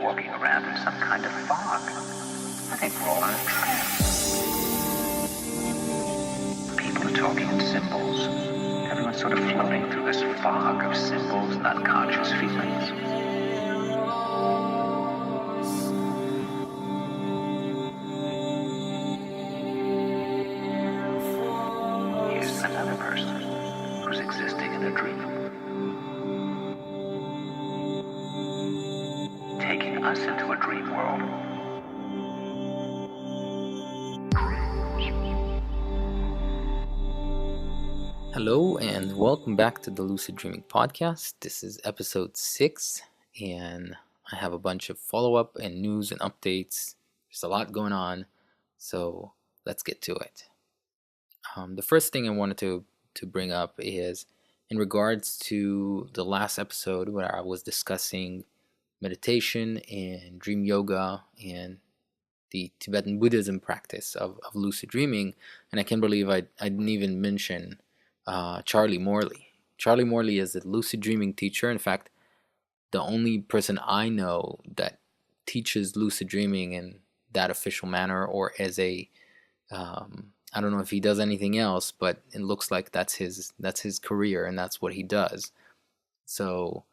walking around in some kind of fog. I think we're all in a trance. People are talking in symbols. Everyone's sort of floating through this fog of symbols and unconscious feelings. Here's another person who's existing in a dream, taking us into a dream world. Hello and welcome back to the Lucid Dreaming Podcast. This is episode 6 and I have a bunch of follow-up and news and updates. There's a lot going on, so let's get to it. The first thing I wanted to bring up is in regards to the last episode where I was discussing meditation and dream yoga and the Tibetan Buddhism practice of lucid dreaming, and I can't believe I didn't even mention Charlie Morley. Charlie Morley is a lucid dreaming teacher. In fact, the only person I know that teaches lucid dreaming in that official manner, or as a I don't know if he does anything else, but it looks like that's his career and that's what he does. So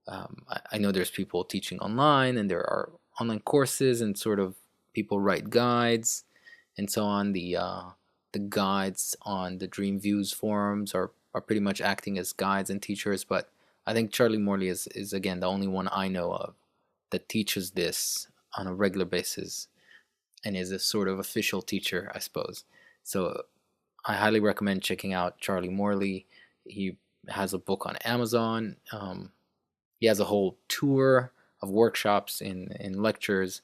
I know there's people teaching online, and there are online courses, and sort of people write guides and so on. The guides on the Dream Views forums are pretty much acting as guides and teachers, but I think Charlie Morley is again the only one I know of that teaches this on a regular basis and is a sort of official teacher, I suppose. So I highly recommend checking out Charlie Morley. He has a book on Amazon. He has a whole tour of workshops and lectures.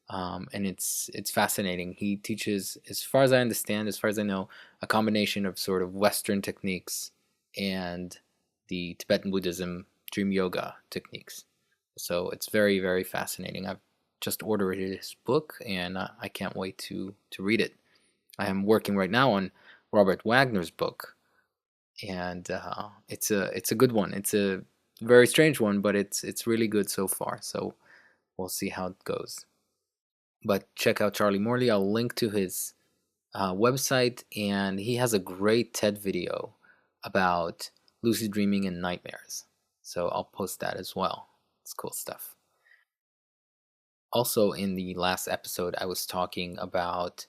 And it's fascinating. He teaches, as far as I understand, as far as I know, a combination of sort of Western techniques and the Tibetan Buddhism dream yoga techniques. So it's very, very fascinating. I've just ordered his book, and I can't wait to read it. I am working right now on Robert Wagner's book, and it's a good one. It's a very strange one, but it's really good so far. So we'll see how it goes. But check out Charlie Morley. I'll link to his website, and he has a great TED video about lucid dreaming and nightmares. So I'll post that as well. It's cool stuff. Also, in the last episode, I was talking about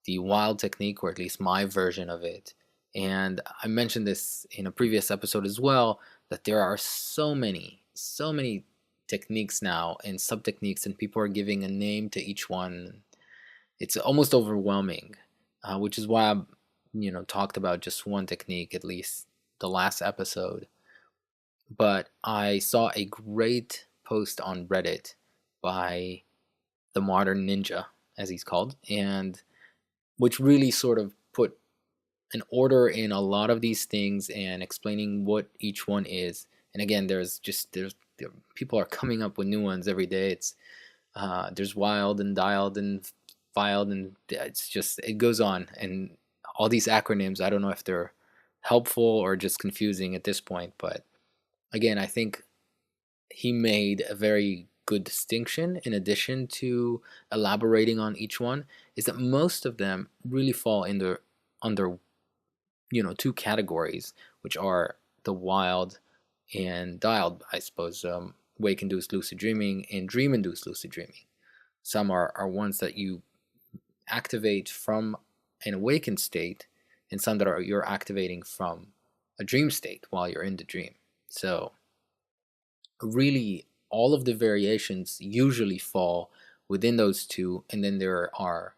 the wild technique, or at least my version of it. And I mentioned this in a previous episode as well, that there are so many techniques now and sub-techniques, and people are giving a name to each one. It's almost overwhelming, which is why I talked about just one technique, at least the last episode. But I saw a great post on Reddit by the Modern Ninja, as he's called, and which really sort of put an order in a lot of these things and explaining what each one is. And again, there's people are coming up with new ones every day. It's there's wild and dialed and filed, and it goes on. And all these acronyms, I don't know if they're helpful or just confusing at this point. But again, I think he made a very good distinction, in addition to elaborating on each one, is that most of them really fall under two categories, which are the wild and dialed, I suppose, wake-induced lucid dreaming and dream-induced lucid dreaming. Some are ones that you activate from an awakened state, and some that you're activating from a dream state while you're in the dream. So really, all of the variations usually fall within those two, and then there are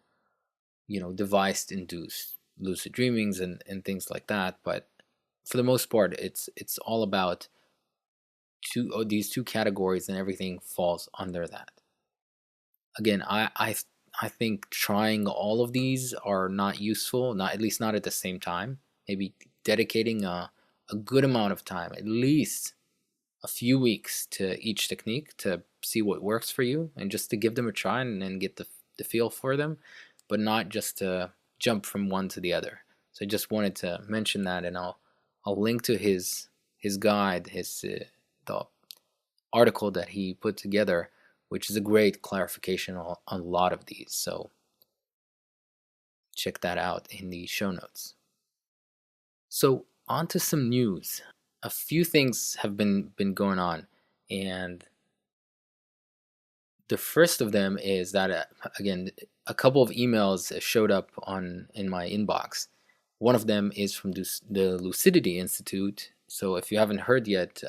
device-induced lucid dreamings and things like that. But for the most part, it's all about these two categories, and everything falls under that. Again, I think trying all of these are not useful, at least not at the same time. Maybe dedicating a good amount of time, at least a few weeks, to each technique to see what works for you, and just to give them a try and get the feel for them, but not just to jump from one to the other. So I just wanted to mention that, and I'll link to his guide, the article that he put together which is a great clarification on a lot of these. So check that out in the show notes. So on to some news. A few things have been going on, and the first of them is that again, a couple of emails showed up in my inbox. One of them is from the Lucidity Institute. So if you haven't heard yet,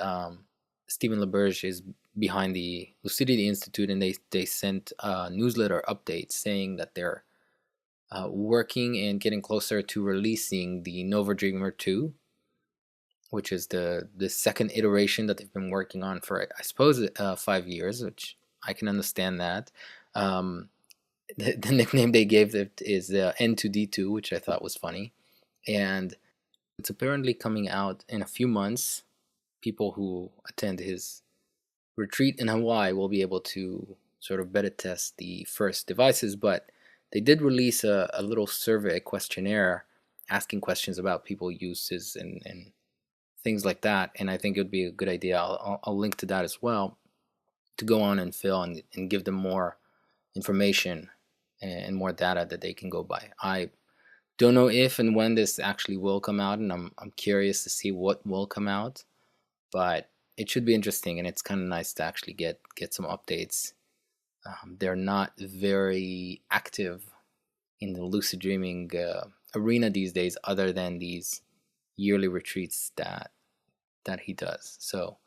Stephen LaBerge is behind the Lucidity Institute, and they sent a newsletter update saying that they're working and getting closer to releasing the Nova Dreamer 2, which is the second iteration that they've been working on for, I suppose, 5 years, which I can understand that. The nickname they gave it is N2D2, which I thought was funny. And it's apparently coming out in a few months. People who attend his retreat in Hawaii will be able to sort of beta test the first devices, but they did release a little survey questionnaire asking questions about people uses and things like that. And I think it would be a good idea. I'll link to that as well, to go on and fill and give them more information and more data that they can go by. I don't know if and when this actually will come out, and I'm curious to see what will come out, but it should be interesting, and it's kind of nice to actually get some updates. They're not very active in the lucid dreaming arena these days, other than these yearly retreats that he does. So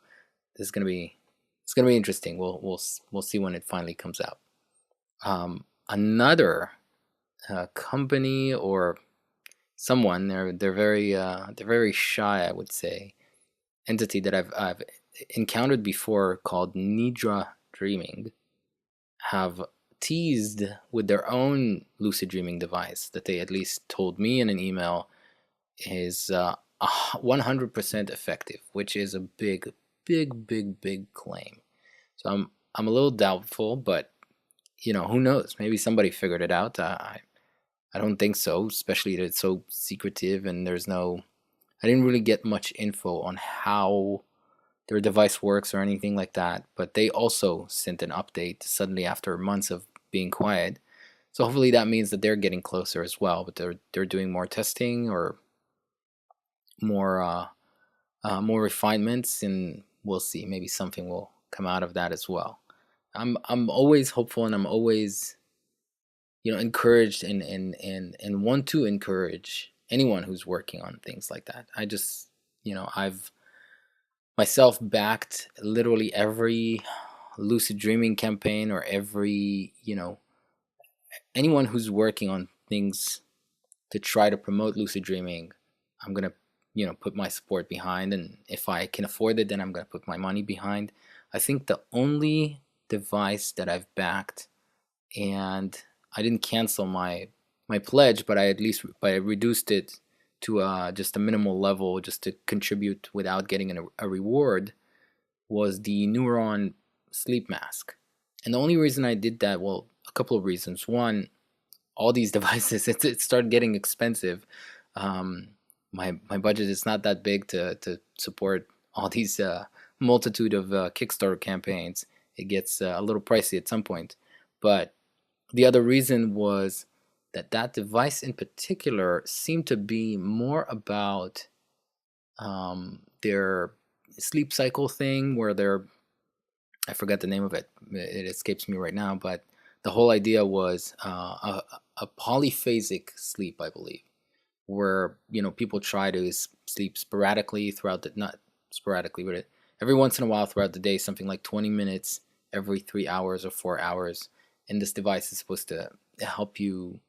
this is gonna be interesting. We'll see when it finally comes out. Another company or someone, they're very shy, I would say, entity that I've encountered before, called Nidra Dreaming, have teased with their own lucid dreaming device that they at least told me in an email is 100% effective, which is a big claim. So I'm a little doubtful, but who knows? Maybe somebody figured it out. I don't think so, especially that it's so secretive, and I didn't really get much info on how their device works or anything like that. But they also sent an update suddenly after months of being quiet. So hopefully that means that they're getting closer as well. But they're doing more testing or more refinements, and we'll see. Maybe something will come out of that as well. I'm always hopeful, and I'm always encouraged and want to encourage anyone who's working on things like that. I just I've myself backed literally every lucid dreaming campaign, or every anyone who's working on things to try to promote lucid dreaming. I'm gonna put my support behind, and if I can afford it, then I'm gonna put my money behind. I think the only device that I've backed, and I didn't cancel my pledge, but I reduced it to just a minimal level, just to contribute without getting a reward, was the Neuron sleep mask. And the only reason I did that, well, a couple of reasons. One, all these devices, it started getting expensive. My budget is not that big to support all these multitude of Kickstarter campaigns. It gets a little pricey at some point. But the other reason was that device in particular seemed to be more about their sleep cycle thing, where I forgot the name of it. It escapes me right now, but the whole idea was a polyphasic sleep, I believe, where people try to sleep sporadically throughout not sporadically, but every once in a while throughout the day, something like 20 minutes every 3 hours or 4 hours, and this device is supposed to help you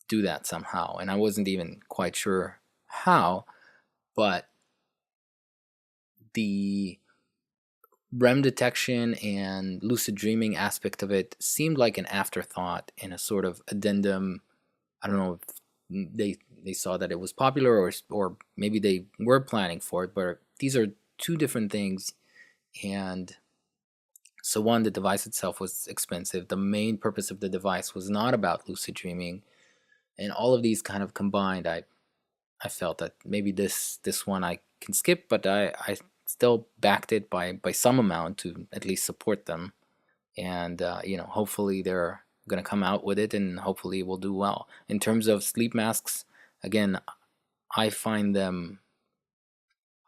do that somehow. And I wasn't even quite sure how, but the REM detection and lucid dreaming aspect of it seemed like an afterthought and a sort of addendum. I don't know if they saw that it was popular, or maybe they were planning for it, but these are two different things. And so one, the device itself was expensive. The main purpose of the device was not about lucid dreaming. And all of these kind of combined, I felt that maybe this one I can skip, but I still backed it by some amount to at least support them. and hopefully they're gonna come out with it, and hopefully it will do well. In terms of sleep masks, again, I find them.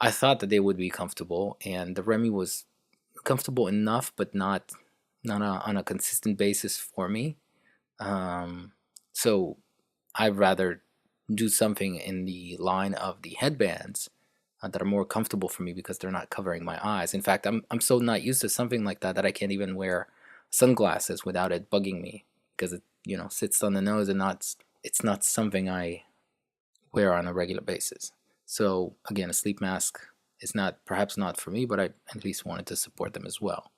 I thought that they would be comfortable, and the Remy was comfortable enough, but not on a consistent basis for me. Um, so I'd rather do something in the line of the headbands that are more comfortable for me because they're not covering my eyes. In fact, I'm so not used to something like that that I can't even wear sunglasses without it bugging me because it sits on the nose and not it's not something I wear on a regular basis. So again, a sleep mask is not perhaps not for me, but I at least wanted to support them as well.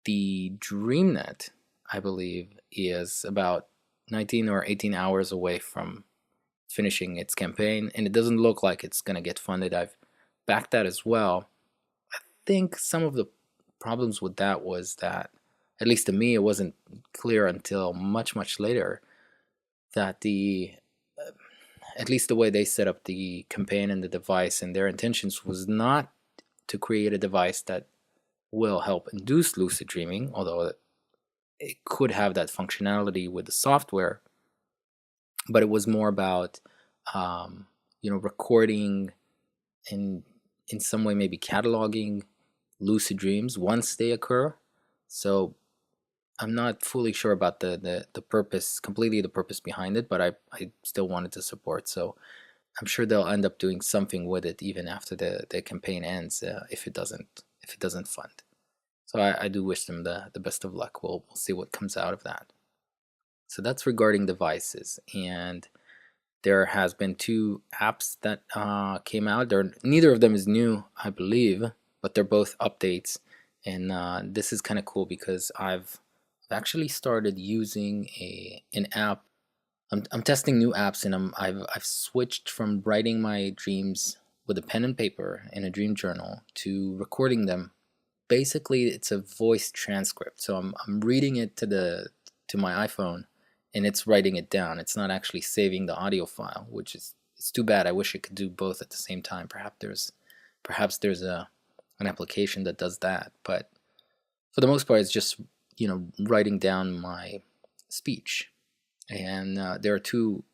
The DreamNet, I believe, is about 19 or 18 hours away from finishing its campaign, and it doesn't look like it's going to get funded. I've backed that as well. I think some of the problems with that was that, at least to me, it wasn't clear until much, much later that at least the way they set up the campaign and the device and their intentions was not to create a device that will help induce lucid dreaming, although it could have that functionality with the software, but it was more about recording and in some way maybe cataloging lucid dreams once they occur. So I'm not fully sure about the purpose, completely the purpose behind it, but I still wanted to support. So I'm sure they'll end up doing something with it even after the campaign ends, if it doesn't fund. So I do wish them the best of luck. We'll see what comes out of that. So that's regarding devices, and there has been two apps that came out. Neither of them is new, I believe, but they're both updates. And this is kind of cool because I've actually started using an app. I'm testing new apps, and I've switched from writing my dreams with a pen and paper in a dream journal to recording them. Basically, it's a voice transcript. So I'm reading it to my iPhone, and it's writing it down. It's not actually saving the audio file, which is it's too bad. I wish it could do both at the same time. Perhaps there's an application that does that, but for the most part, it's just writing down my speech. And there are two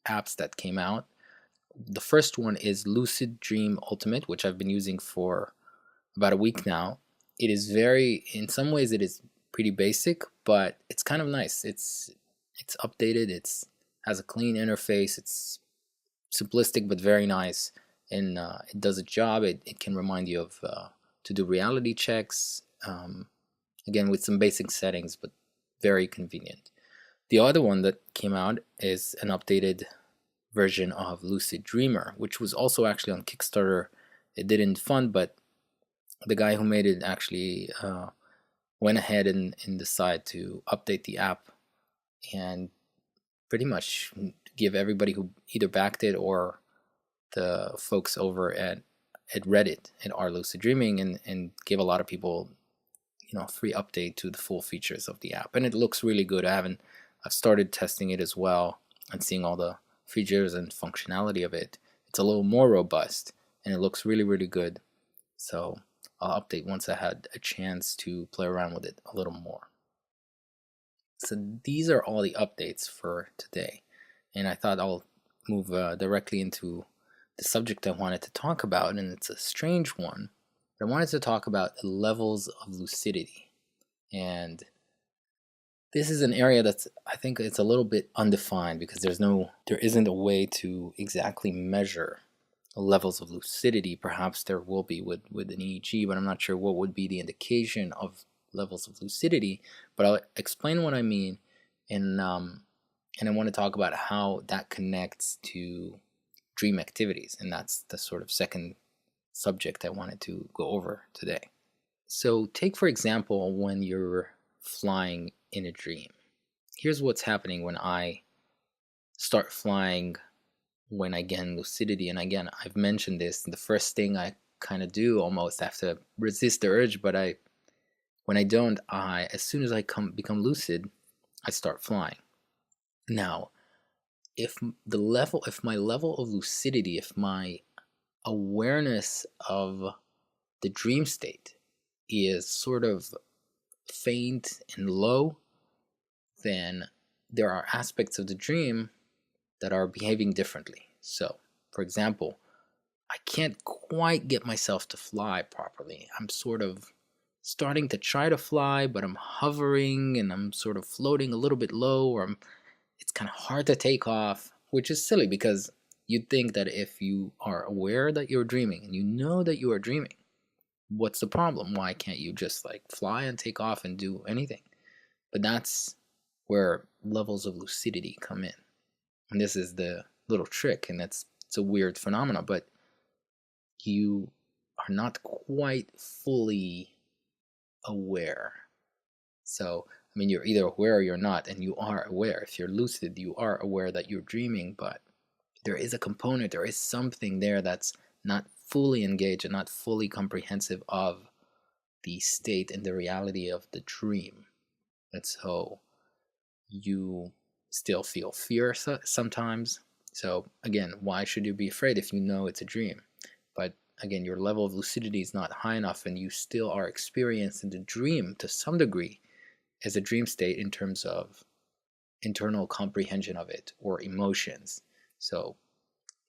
apps that came out. The first one is Lucid Dream Ultimate, which I've been using for about a week now. It is in some ways it is pretty basic, but it's kind of nice. It's updated. It's has a clean interface. It's simplistic but very nice, and it does a job. It can remind you of to do reality checks. Again, with some basic settings, but very convenient. The other one that came out is an updated version of Lucid Dreamer, which was also actually on Kickstarter. It didn't fund, but the guy who made it actually went ahead and decided to update the app and pretty much give everybody who either backed it or the folks over at Reddit at R Lucid Dreaming and give a lot of people free update to the full features of the app. And it looks really good. I've started testing it as well and seeing all the features and functionality of it. It's a little more robust and it looks really, really good. So I'll update once I had a chance to play around with it a little more. So these are all the updates for today. And I thought I'll move directly into the subject I wanted to talk about, and it's a strange one. But I wanted to talk about the levels of lucidity. And this is an area that's, I think it's a little bit undefined because there isn't a way to exactly measure levels of lucidity. Perhaps there will be with an EEG, but I'm not sure what would be the indication of levels of lucidity. But I'll explain what I mean, and I want to talk about how that connects to dream activities, and that's the sort of second subject I wanted to go over today. So take, for example, when you're flying in a dream. Here's what's happening when I start flying when I gain lucidity. And again, I've mentioned this, the first thing I kind of do almost have to resist the urge, but when I don't, as soon as I become lucid, I start flying. Now, if my level of lucidity, if my awareness of the dream state is sort of faint and low, then there are aspects of the dream that are behaving differently. So, for example, I can't quite get myself to fly properly. I'm sort of starting to try to fly, but I'm hovering and I'm sort of floating a little bit low, or it's kind of hard to take off, which is silly because you'd think that if you are aware that you're dreaming and you know that you are dreaming, what's the problem? Why can't you just like fly and take off and do anything? But that's where levels of lucidity come in. And this is the little trick, and it's a weird phenomenon, but you are not quite fully aware. So, I mean, you're either aware or you're not, and you are aware. If you're lucid, you are aware that you're dreaming, but there is a component, there is something there that's not fully engaged and not fully comprehensive of the state and the reality of the dream. And so you still feel fear sometimes. So again, why should you be afraid if you know it's a dream? But again, your level of lucidity is not high enough, and you still are experiencing the dream to some degree as a dream state in terms of internal comprehension of it or emotions. So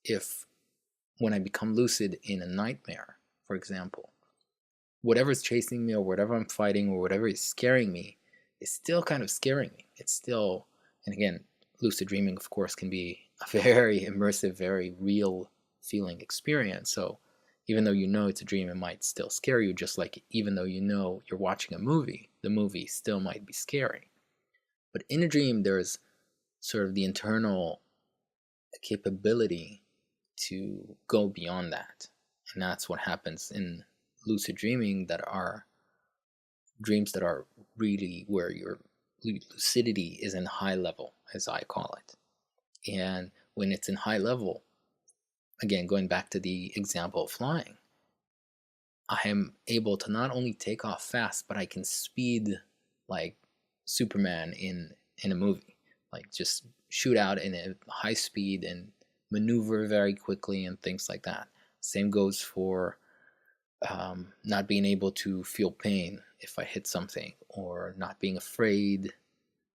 if when I become lucid in a nightmare, for example, whatever's chasing me or whatever I'm fighting or whatever is scaring me is still kind of scaring me. It's still, and again, lucid dreaming, of course, can be a very immersive, very real feeling experience. So even though you know it's a dream, it might still scare you, just like even though you know you're watching a movie, the movie still might be scary. But in a dream, there's sort of the internal capability to go beyond that. And that's what happens in lucid dreaming, that are dreams that are really where your lucidity is in high level, as I call it. And when it's in high level, again, going back to the example of flying, I am able to not only take off fast, but I can speed like Superman in a movie, like just shoot out in a high speed and maneuver very quickly and things like that. Same goes for not being able to feel pain if I hit something, or not being afraid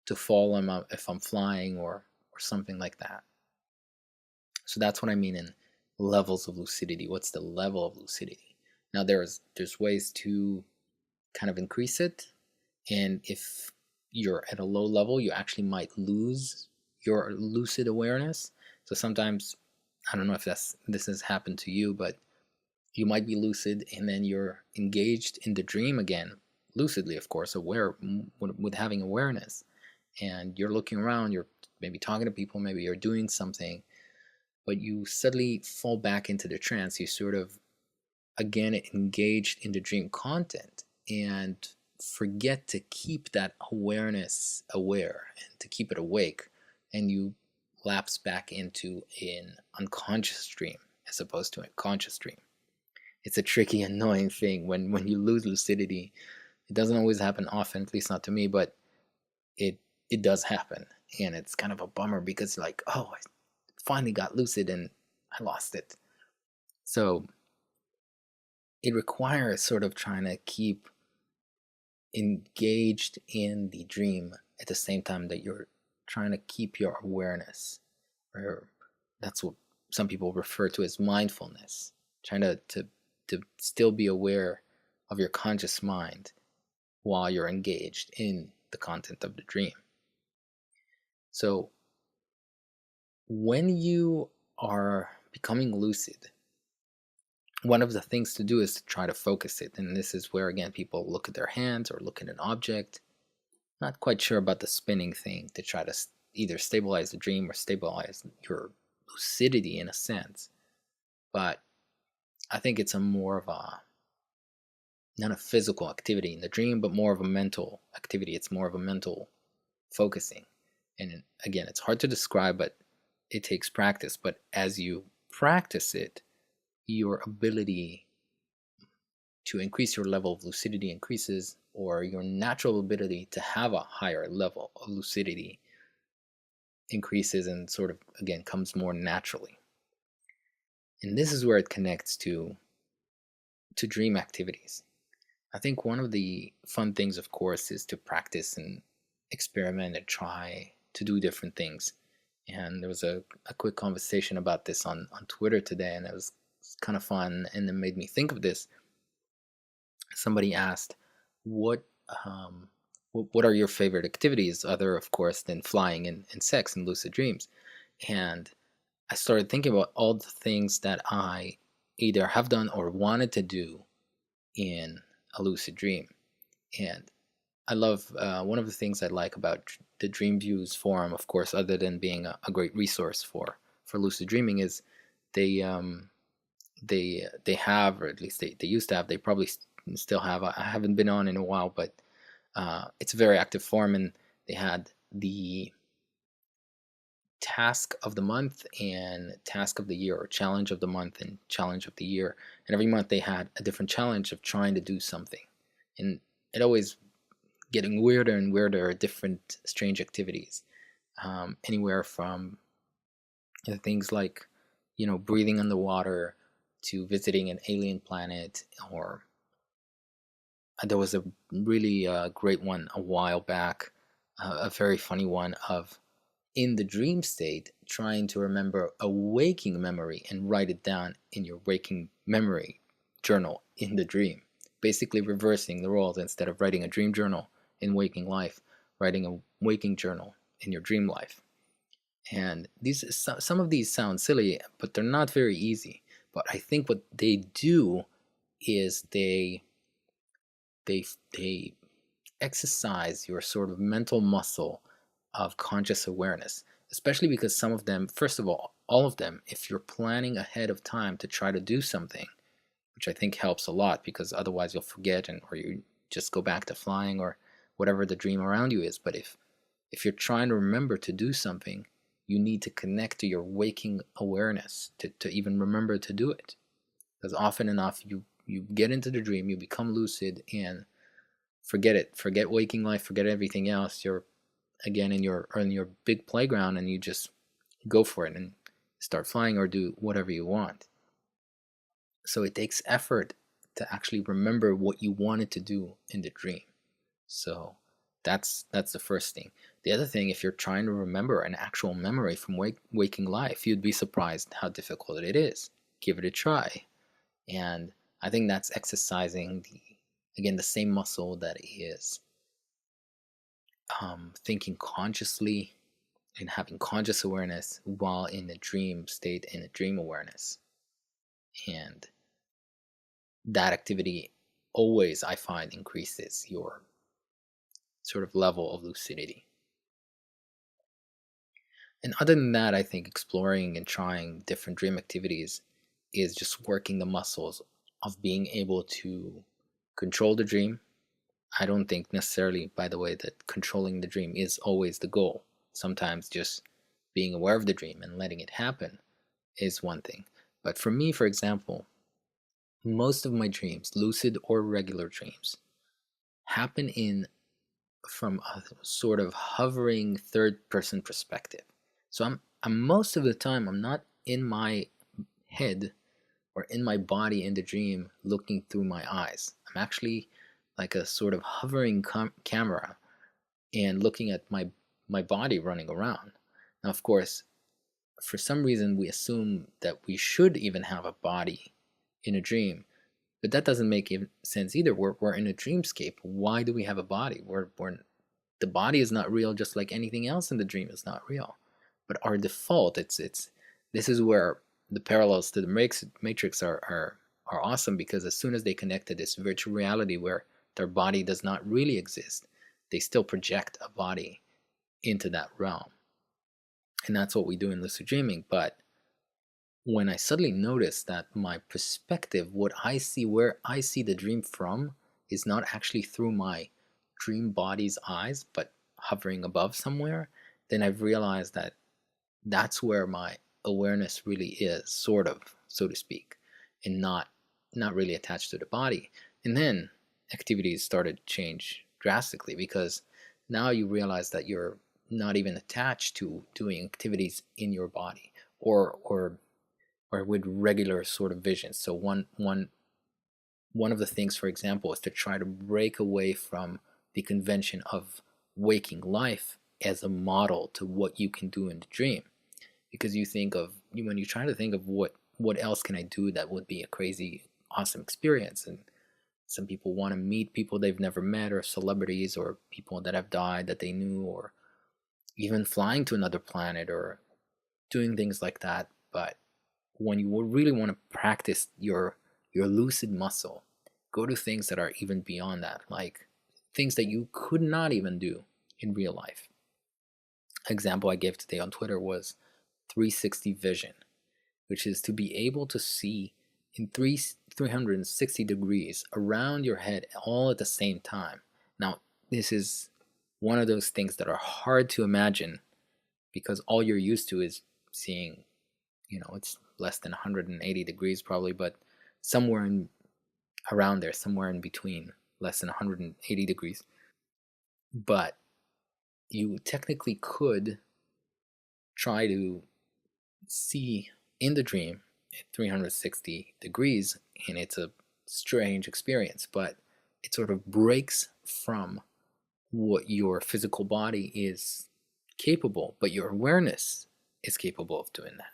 to fall if I'm flying, or something like that. So that's what I mean in levels of lucidity. What's the level of lucidity? Now there's ways to kind of increase it, and if you're at a low level, you actually might lose your lucid awareness. So sometimes, I don't know if this has happened to you, but you might be lucid and then you're engaged in the dream again, lucidly, of course, aware, with having awareness, and you're looking around, you're maybe talking to people, maybe you're doing something, but you suddenly fall back into the trance. You sort of again engaged in the dream content and forget to keep that awareness aware and to keep it awake, and you lapse back into an unconscious dream as opposed to a conscious dream. It's a tricky, annoying thing when you lose lucidity. It doesn't always happen often, at least not to me, but it does happen, and it's kind of a bummer because like, oh, I finally got lucid and I lost it. So it requires sort of trying to keep engaged in the dream at the same time that you're trying to keep your awareness, or that's what some people refer to as mindfulness, trying to still be aware of your conscious mind while you're engaged in the content of the dream. So when you are becoming lucid, one of the things to do is to try to focus it. And this is where, again, people look at their hands or look at an object, not quite sure about the spinning thing, to try to either stabilize the dream or stabilize your lucidity in a sense. But I think it's a more of a, not a physical activity in the dream, but more of a mental activity. It's more of a mental focusing. And again, it's hard to describe, but it takes practice. But as you practice it, your ability to increase your level of lucidity increases, or your natural ability to have a higher level of lucidity increases and sort of, again, comes more naturally. And this is where it connects to dream activities. I think one of the fun things, of course, is to practice and experiment and try to do different things. And there was a quick conversation about this on Twitter today, and it's kind of fun, and it made me think of this. Somebody asked, "What what are your favorite activities, other, of course, than flying and sex and lucid dreams?" And I started thinking about all the things that I either have done or wanted to do in a lucid dream. And I love one of the things I like about the Dream Views forum, of course, other than being a great resource for lucid dreaming, is they they have, or at least they used to have, they probably still have. I haven't been on in a while, but it's a very active forum, and they had the task of the month and task of the year, or challenge of the month and challenge of the year. And every month they had a different challenge of trying to do something, and it always getting weirder and weirder, different strange activities, anywhere from things like breathing underwater to visiting an alien planet. Or there was a really great one a while back, a very funny one of, in the dream state, trying to remember a waking memory and write it down in your waking memory journal in the dream. Basically reversing the roles. Instead of writing a dream journal in waking life, writing a waking journal in your dream life. And some of these sound silly, but they're not very easy. But I think what they do is they exercise your sort of mental muscle of conscious awareness, especially because some of them, first of all of them, if you're planning ahead of time to try to do something, which I think helps a lot, because otherwise you'll forget, or you just go back to flying or whatever the dream around you is. But if you're trying to remember to do something, you need to connect to your waking awareness to even remember to do it. Because often enough, you get into the dream, you become lucid, and forget it. Forget waking life, forget everything else. You're again in your big playground, and you just go for it and start flying or do whatever you want. So it takes effort to actually remember what you wanted to do in the dream. So that's the first thing. The other thing, if you're trying to remember an actual memory from waking life, you'd be surprised how difficult it is. Give it a try. And I think that's exercising the same muscle that is thinking consciously and having conscious awareness while in a dream state, in a dream awareness. And that activity always, I find, increases your sort of level of lucidity. And other than that, I think exploring and trying different dream activities is just working the muscles of being able to control the dream. I don't think necessarily, by the way, that controlling the dream is always the goal. Sometimes just being aware of the dream and letting it happen is one thing. But for me, for example, most of my dreams, lucid or regular dreams, happen in from a sort of hovering third person perspective. So I'm most of the time, I'm not in my head or in my body in the dream looking through my eyes. I'm actually like a sort of hovering camera and looking at my body running around. Now, of course, for some reason we assume that we should even have a body in a dream, but that doesn't make sense either. We're in a dreamscape. Why do we have a body? The body is not real, just like anything else in the dream is not real. But our default, this is where the parallels to the Matrix are awesome, because as soon as they connect to this virtual reality where their body does not really exist, they still project a body into that realm. And that's what we do in lucid dreaming. But when I suddenly notice that my perspective, what I see, where I see the dream from, is not actually through my dream body's eyes, but hovering above somewhere, then I've realized that that's where my awareness really is, sort of, so to speak, and not really attached to the body. And then activities started to change drastically, because now you realize that you're not even attached to doing activities in your body, or with regular sort of vision. So one one of the things, for example, is to try to break away from the convention of waking life as a model to what you can do in the dream. Because you think of, when you try to think of what else can I do that would be a crazy awesome experience, and some people want to meet people they've never met, or celebrities, or people that have died that they knew, or even flying to another planet, or doing things like that. But when you really want to practice your lucid muscle, go to things that are even beyond that, like things that you could not even do in real life. Example I gave today on Twitter was 360 vision, which is to be able to see in 360 degrees around your head all at the same time. Now, this is one of those things that are hard to imagine because all you're used to is seeing, it's less than 180 degrees probably, but somewhere in around there, somewhere in between, less than 180 degrees. But you technically could try to see in the dream at 360 degrees, and it's a strange experience, but it sort of breaks from what your physical body is capable, but your awareness is capable of doing that.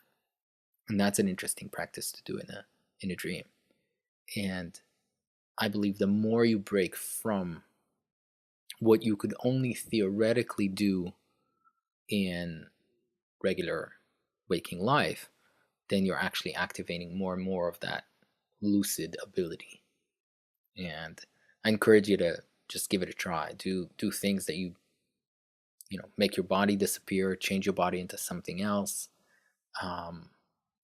And that's an interesting practice to do in a dream. And I believe the more you break from what you could only theoretically do in regular waking life, then you're actually activating more and more of that lucid ability. And I encourage you to just give it a try. Do things that you make your body disappear, change your body into something else.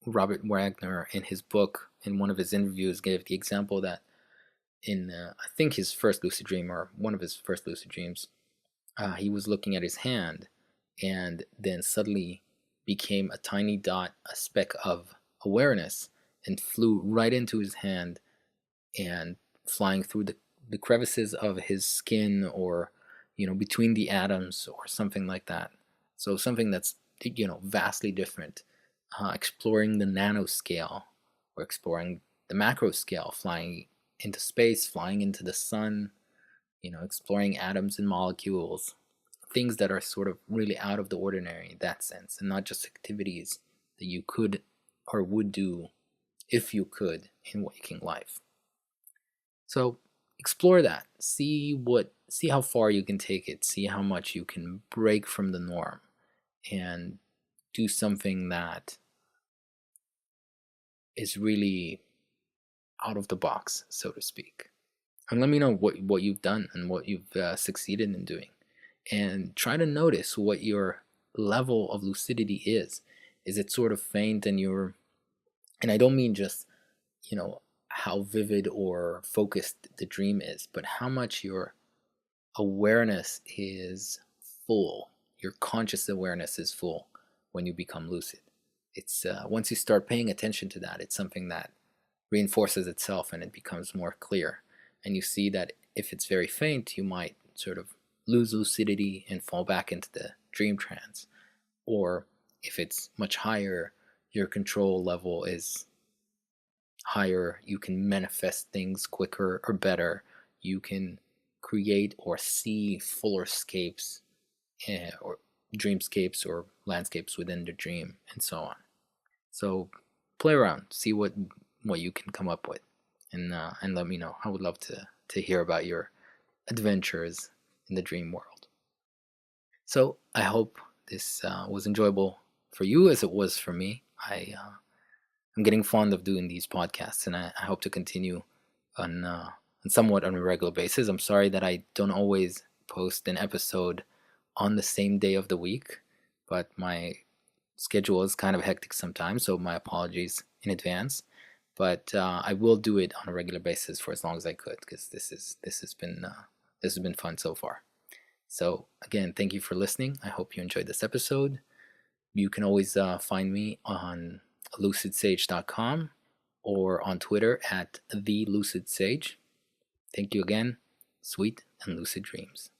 Robert Wagner, in his book, in one of his interviews, gave the example that in I think his first lucid dream, or one of his first lucid dreams, he was looking at his hand, and then suddenly became a tiny dot, a speck of awareness, and flew right into his hand, and flying through the crevices of his skin, or between the atoms, or something like that. So something that's vastly different, exploring the nanoscale, or exploring the macro scale, flying into space, flying into the sun, exploring atoms and molecules, things that are sort of really out of the ordinary in that sense, and not just activities that you could or would do if you could in waking life. So explore that. See how far you can take it. See how much you can break from the norm and do something that is really out of the box, so to speak. And let me know what you've done and what you've succeeded in doing. And try to notice what your level of lucidity is. Is it sort of faint, and I don't mean just, how vivid or focused the dream is, but how much your awareness is full. Your conscious awareness is full when you become lucid. It's once you start paying attention to that, it's something that reinforces itself, and it becomes more clear. And you see that if it's very faint, you might sort of lose lucidity and fall back into the dream trance. Or if it's much higher, your control level is higher, you can manifest things quicker or better, you can create or see fuller scapes, or dreamscapes or landscapes within the dream, and so on. So play around, see what you can come up with, and let me know. I would love to hear about your adventures in the dream world. So I hope this was enjoyable for you as it was for me. I'm getting fond of doing these podcasts, and I hope to continue on somewhat on a regular basis. I'm sorry that I don't always post an episode on the same day of the week, but my schedule is kind of hectic sometimes, so my apologies in advance. But I will do it on a regular basis for as long as I could, because this has been fun so far. So again, thank you for listening. I hope you enjoyed this episode. You can always find me on lucidsage.com or on Twitter at @thelucidsage. Thank you again. Sweet and lucid dreams.